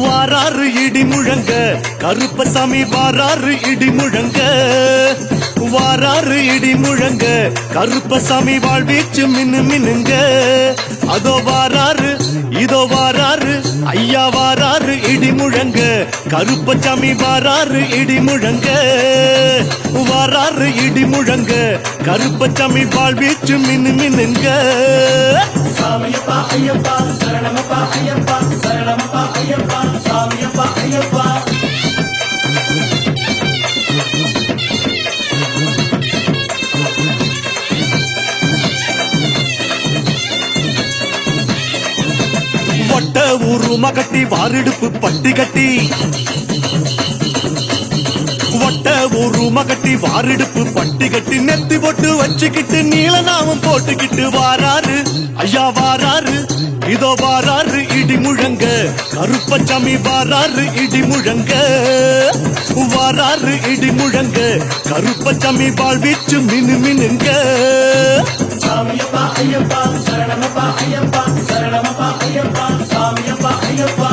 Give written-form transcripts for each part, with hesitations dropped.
வாராறு இடி முழங்க கருப்பசாமி வாராறு இடி முழங்க வாராறு இடி முழங்க கருப்பசாமி வாழ்வீச்சு மின்னு மின்னுங்க அதோ வாராறு இதோ வாராறு ஐயா வாராறு இடி முழங்க கருப்பசாமி வாராறு இடி முழங்க வாராறு இடி முழங்க கருப்பசாமி வாழ்வீச்சு மின்னு மின்னுங்க சாமியப்பா ஐயப்பா சரணமப்பா ஐயப்பா சரணமப்பா ஐயப்பா சாமியப்பா ஐயப்பா வட்ட உருமா கட்டி வாரிடுப்பு பட்டி கட்டி வட்ட உருமா கட்டி வாரிடுப்பு பட்டி கட்டி நெத்தி போட்டு வச்சுக்கிட்டு நீலநாமம் போட்டுக்கிட்டு வாராரு ஐயா வாராரு இதோ வாராரு இடி முழங்க கருப்பசாமி வாராரு இடி முழங்க வாராரு இடி முழங்க கருப்பசாமி வாழ்வீச்சு மினு மினுங்க சாமியப்பா ஐயப்பா சரணமப்பா ஐயப்பா சரணமப்பா ஐயப்பா சாமியப்பா ஐயப்பா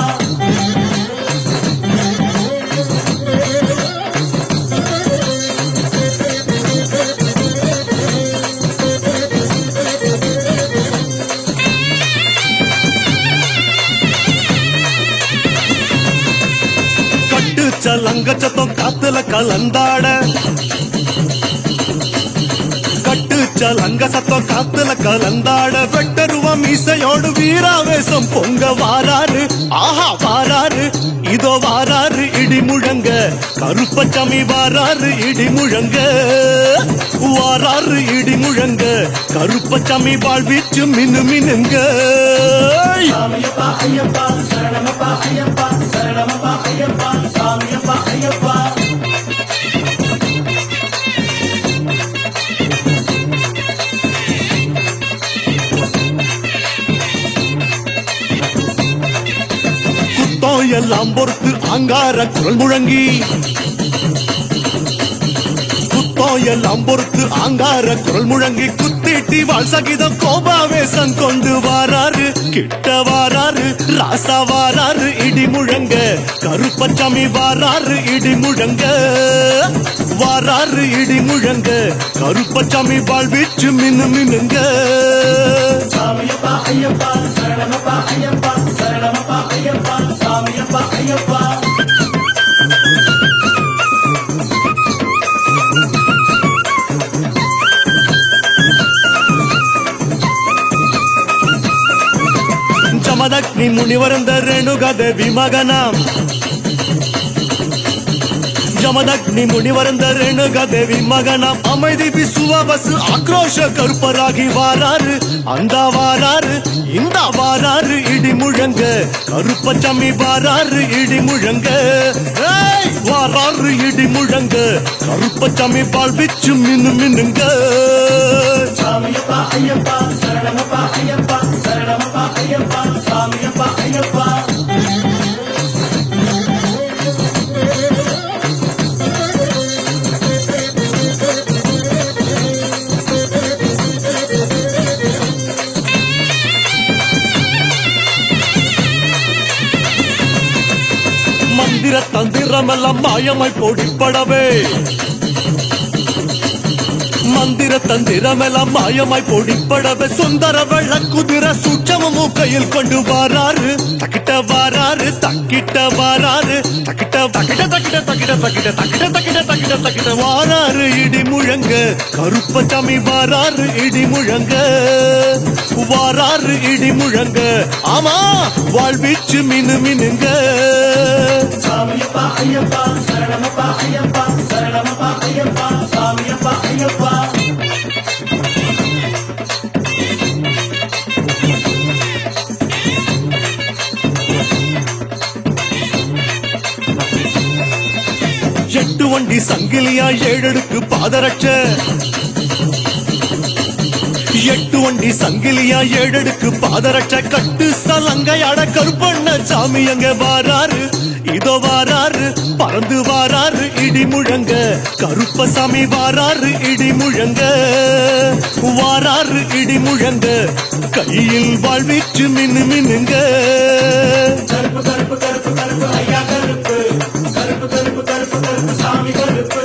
லங்க சத்தம் காத்துல கலந்தாட கட்டுச்ச லங்க சத்தம் காத்துல கலந்தாட வெட்டருவம் இசையோடு வீராவேசம் பொங்க வாராரு ஆஹா வாராரு இதோ வாராரு இடி முழங்க கருப்பசாமி வாராரு இடி முழங்க வாராரு இடி முழங்க கருப்பசாமி வாழ்வீச்சு மினு மினுங்க சாமியப்பா ஐயப்பா சரணமப்பா ஐயப்பா சரணமப்பா ஐயப்பா சாமியப்பா ஐயப்பா குத்தம் எல்லாம் பொறுத்து அங்கார குரல் முழங்கி எல்லாம் பொறுத்து ஆங்கார குரல் முழங்கி குத்திட்டி வாழ் சகிதம் கோபாவேசம் கொண்டு வாராரு கிட்ட வாராரு ராசா வாராரு இடி முழங்க கருப்பசாமி வாராரு இடி முழங்க வாராரு இடி முழங்க கருப்பசாமி வாழ்வீச்சு மினு மினுங்க சாமியப்பா ஐயப்பா சரணமப்பா ஐயப்பா சரணமப்பா ஐயப்பா சாமியப்பா ஐயப்பா ಜಮದಗ್ನಿ ಮುನಿವರಂದ ರೇಣುಗಾದೇವಿ ಮಗನಾಂ ಜಮದಗ್ನಿ ಮುನಿವರಂದ ರೇಣುಗಾದೇವಿ ಮಗನಾಂ அமைதி விசுவ பஸ் ஆக்ரோஷ கருப்பராகி வாராரு அந்த வாராரு இந்த வாராரு இடி முழங்க கருப்பசாமி வாராரு இடி முழங்க வாராரு இடி முழங்க கருப்பசாமி வாழ்வீச்சு மினு மினுங்க சாமியப்பா ஐயப்பா சரணமப்பா ஐயப்பா சரணமப்பா ஐயப்பா சாமியப்பா ஐயப்பா மந்திர தந்திரமெல்லாம் மாயமாய் பொடிப்படவே மந்திர தந்திரமெல்லாம் மாயமாய் பொடிப்படவே சுந்தர வெள்ள குதிர சூட்சமும் கையில் கொண்டு வாராரு தக்கிட்ட வாராரு தக்கிட்ட வாராரு தக்கிட்ட தக்கிட்ட தக்கிட்ட தக்கிட்ட தக்கிட்ட தக்கிட்ட தக்கிட்ட தக்கிட்ட தக்கிட்ட வாராரு இடி முழங்க கருப்பசாமி வாராரு இடி முழங்க வாராரு இடி முழங்க ஆமா வாழ்வீச்சு மினு மினுங்க சாமியப்பா ஐயப்பா சரணமப்பா ஐயப்பா சரணமப்பா ஐயப்பா சாமியப்பா ஐயப்பா எட்டு வண்டி சங்கிலியா ஏழடுக்கு பாதரட்ச எட்டு வண்டி சங்கிலியா ஏழடுக்கு பாதரட்ச கட்டு சலங்கையாட கருப்பண்ண சாமி அங்க வாராரு இதோ வாராரு பறந்து வாராரு இடி முழங்க கருப்பசாமி வாராரு இடி முழங்க வாராரு இடி முழங்க கையில் வாழ்வீச்சு மின்னு மின்னுங்க கருப்பு கருப்பு கருப்பு கருப்பு ஐயா கருப்பு கருப்பு கருப்பு கருப்பு கருப்பு சாமி கருப்பு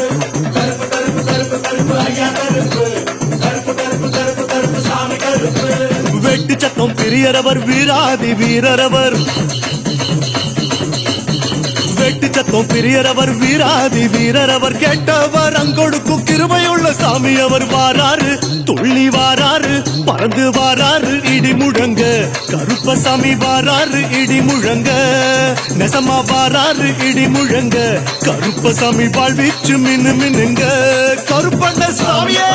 கருப்பு கருப்பு கருப்பு கருப்பு ஐயா கருப்பு கருப்பு கருப்பு கருப்பு கருப்பு சாமி கருப்பு வெட்டு சத்தம் பெரியரவர் வீராதி வீரரவர் வெட்டு சத்தம் பெரியரவர் வீராதி வீரரவர் கேட்டவர் அங்கொடுக்கும் கிருபையுள்ள சாமி அவர் வாராரு துள்ளி வாராரு பறந்து வாராரு இடி முழங்க கருப்பசாமி வாராரு இடி முழங்க நெசமா வாராரு இடி முழங்க கருப்பசாமி வாழ்வீச்சு மின்னு மின்னுங்க கருப்பண்ண சாமியே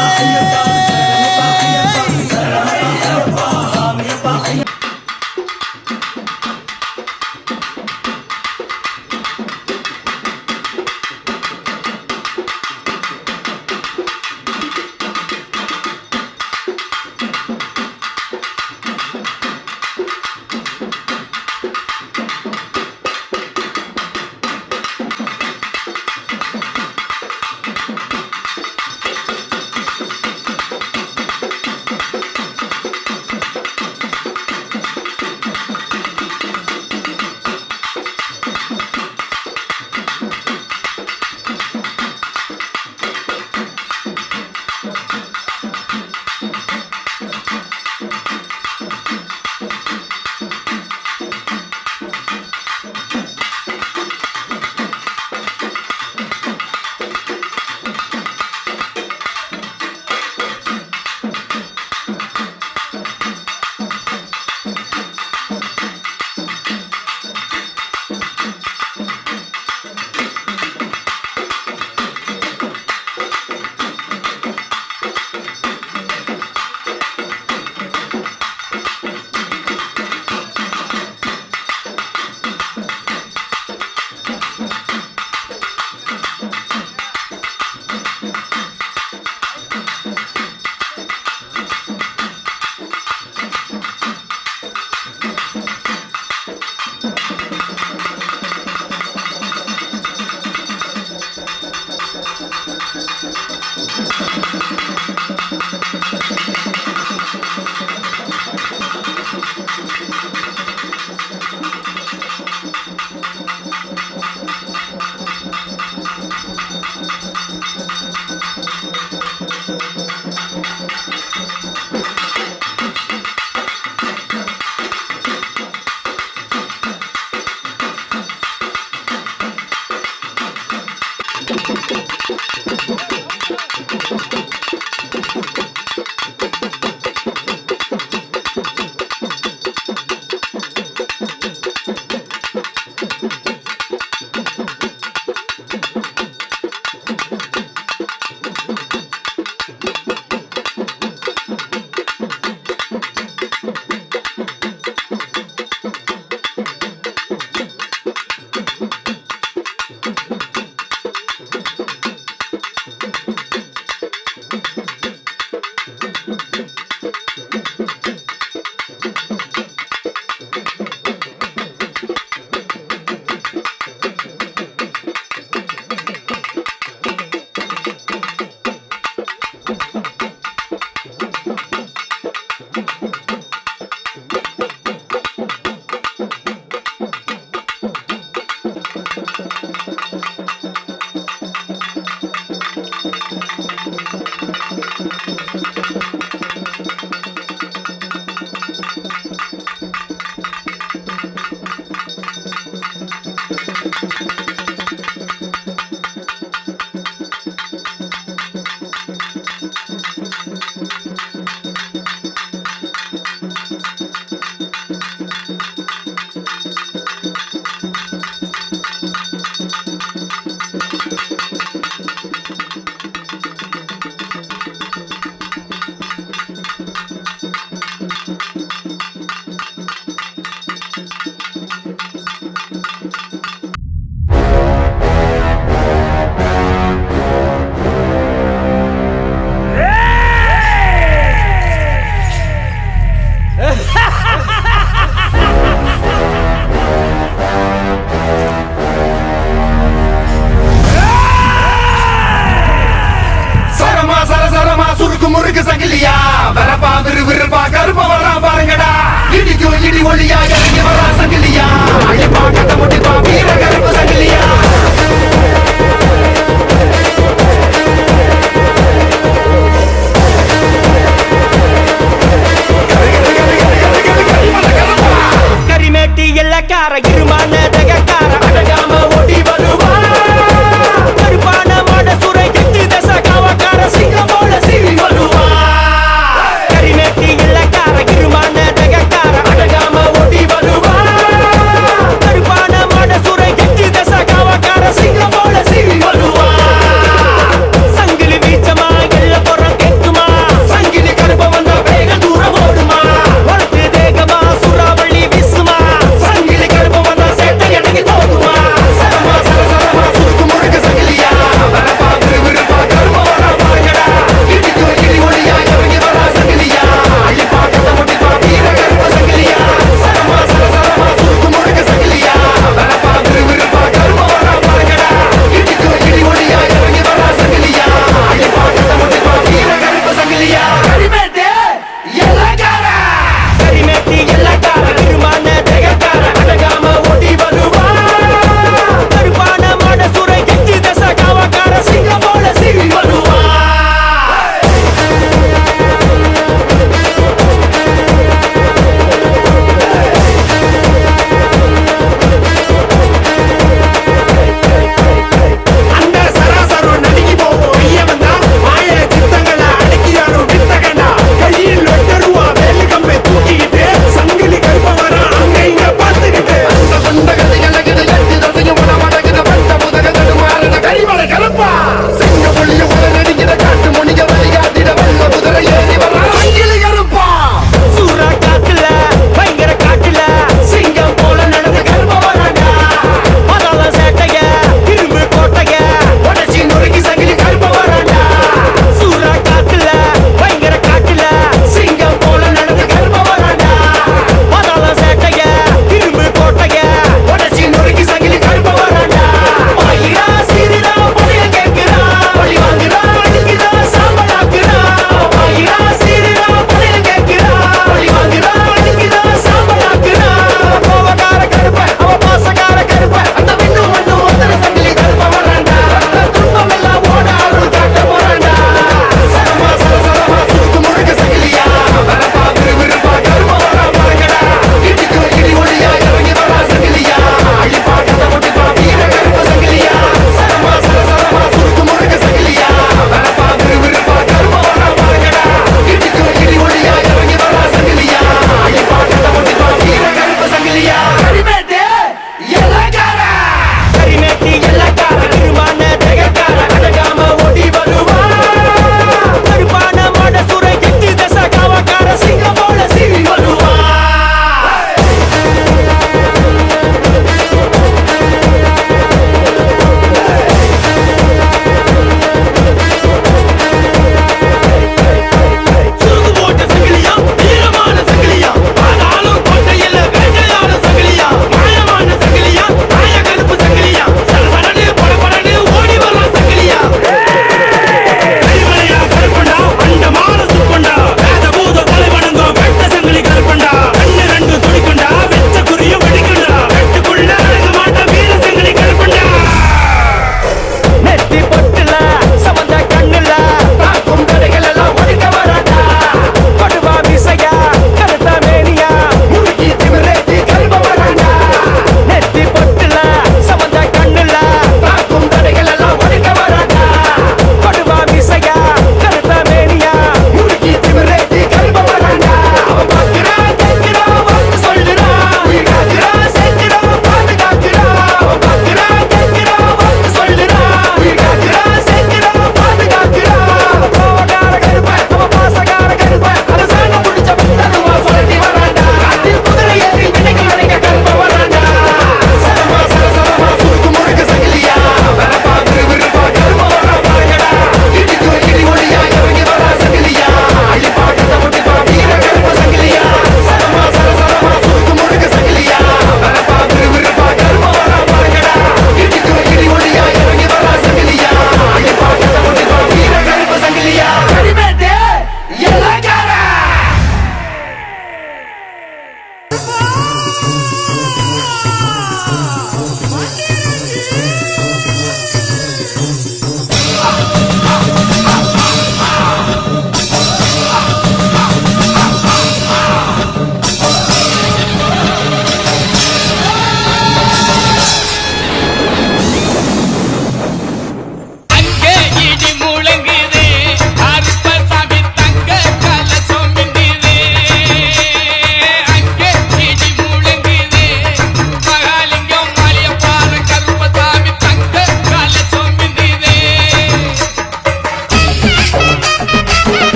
கிளி ஒளியாக இவரா சங்கிலியா அழிப்பா கட்ட முடிப்பா வீர கருப்பு சங்கிலியா கரிமேட்டி எல்லக்கார இருமான